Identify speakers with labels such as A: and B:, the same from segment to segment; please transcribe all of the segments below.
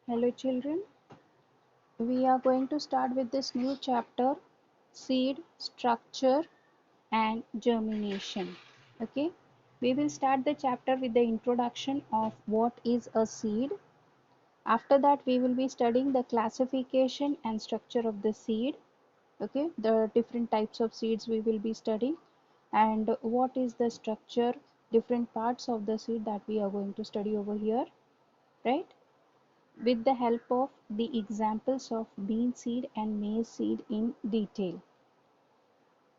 A: Hello children, we are going to start with this new chapter, seed structure and germination. Okay, we will start the chapter with the introduction of what is a seed. After that we will be studying the classification and structure of the seed. Okay, the different types of seeds we will be studying, and what is the structure, different parts of the seed that we are going to study over here, right? With the help of the examples of bean seed and maize seed in detail.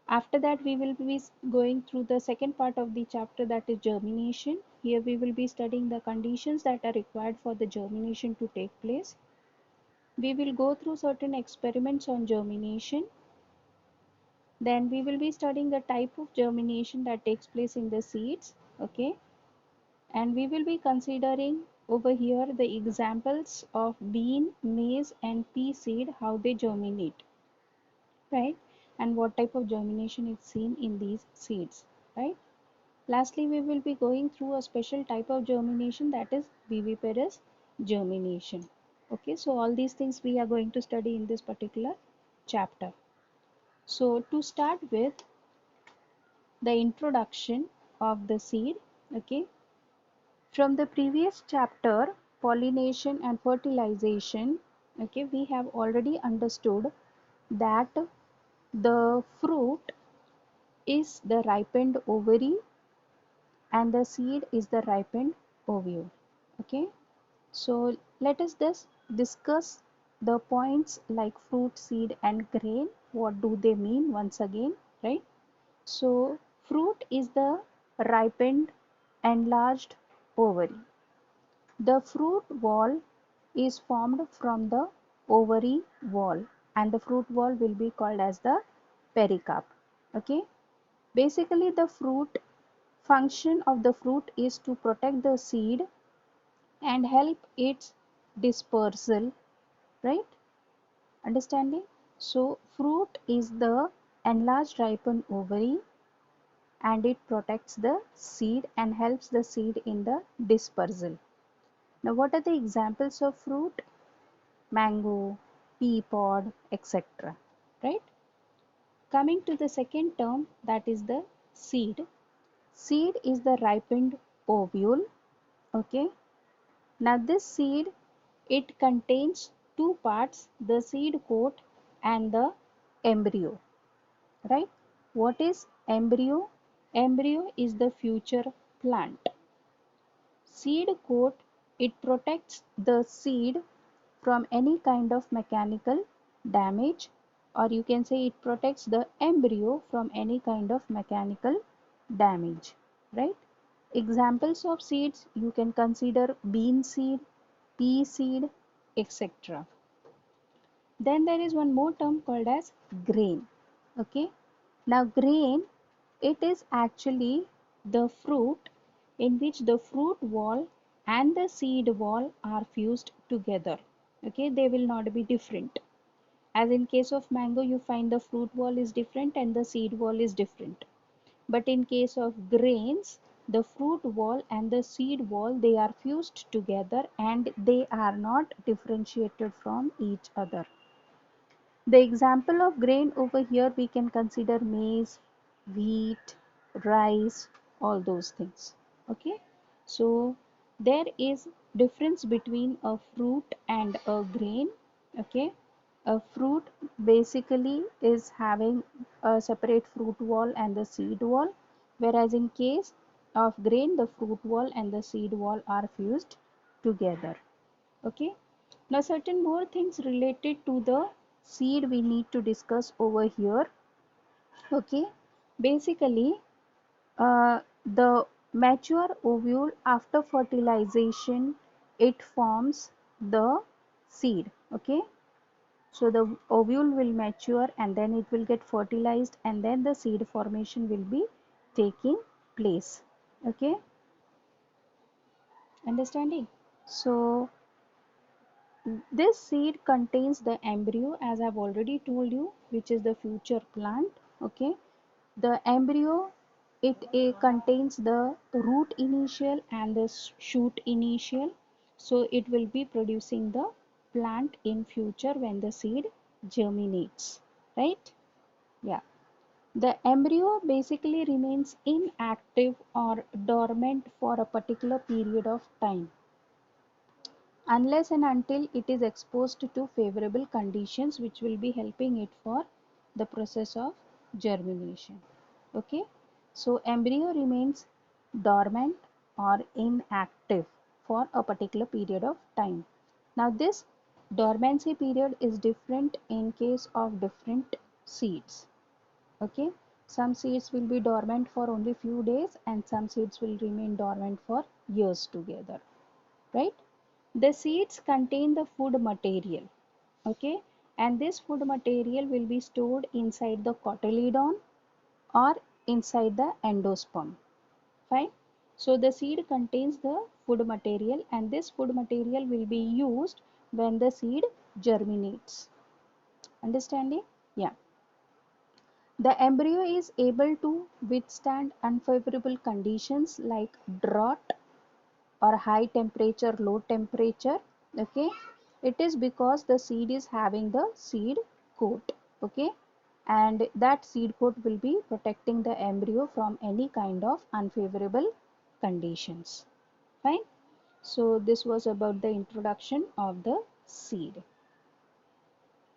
A: After that we will be going through the second part of the chapter, that is germination. Here we will be studying the conditions that are required for the germination to take place. We will go through certain experiments on germination. Then we will be studying the type of germination that takes place in the seeds. Okay, and we will be considering over here the examples of bean, maize and pea seed, how they germinate, right, and what type of germination is seen in these seeds, right. Lastly, we will be going through a special type of germination, that is viviparous germination. Okay, so all these things we are going to study in this particular chapter. So to start with the introduction of the seed, okay, from the previous chapter, pollination and fertilization, okay, we have already understood that the fruit is the ripened ovary and the seed is the ripened ovule. Okay, so let us just discuss the points like fruit, seed and grain. What do they mean once again, right? So fruit is the ripened enlarged ovary. The fruit wall is formed from the ovary wall, and the fruit wall will be called as the pericarp. Okay, basically the fruit function of the fruit is to protect the seed and help its dispersal, right? Understanding? So fruit is the enlarged ripened ovary and it protects the seed and helps the seed in the dispersal. Now what are the examples of fruit? Mango, pea pod, etc. Right? Coming to the second term, that is the seed. Seed is the ripened ovule. Okay. Now this seed, it contains two parts, the seed coat and the embryo. Right? What is embryo? Embryo is the future plant. Seed coat, it protects the seed from any kind of mechanical damage, or you can say it protects the embryo from any kind of mechanical damage, right? Examples of seeds, you can consider bean seed, pea seed, etc. Then there is one more term called as grain. Okay, now grain, it is actually the fruit in which the fruit wall and the seed wall are fused together. Okay, they will not be different. As in case of mango, you find the fruit wall is different and the seed wall is different. But in case of grains, the fruit wall and the seed wall, they are fused together and they are not differentiated from each other. The example of grain over here, we can consider maize, wheat, rice, all those things. Okay, so there is difference between a fruit and a grain. Okay, a fruit basically is having a separate fruit wall and the seed wall, whereas in case of grain, the fruit wall and the seed wall are fused together. Okay, now certain more things related to the seed we need to discuss over here. Okay, basically the mature ovule, after fertilization, it forms the seed. Okay, so the ovule will mature and then it will get fertilized and then the seed formation will be taking place. Okay, understanding? So this seed contains the embryo, as I've already told you, which is the future plant. Okay, the embryo, it contains the root initial and the shoot initial. So it will be producing the plant in future when the seed germinates, right? Yeah. The embryo basically remains inactive or dormant for a particular period of time unless and until it is exposed to favorable conditions which will be helping it for the process of germination. Okay, so embryo remains dormant or inactive for a particular period of time. Now this dormancy period is different in case of different seeds. Okay, some seeds will be dormant for only few days and some seeds will remain dormant for years together, right? The seeds contain the food material, okay, and this food material will be stored inside the cotyledon or inside the endosperm. Fine. So the seed contains the food material and this food material will be used when the seed germinates. Understanding? Yeah. The embryo is able to withstand unfavorable conditions like drought or high temperature, low temperature. Okay, it is because the seed is having the seed coat. Okay, and that seed coat will be protecting the embryo from any kind of unfavorable conditions. Fine. So this was about the introduction of the seed.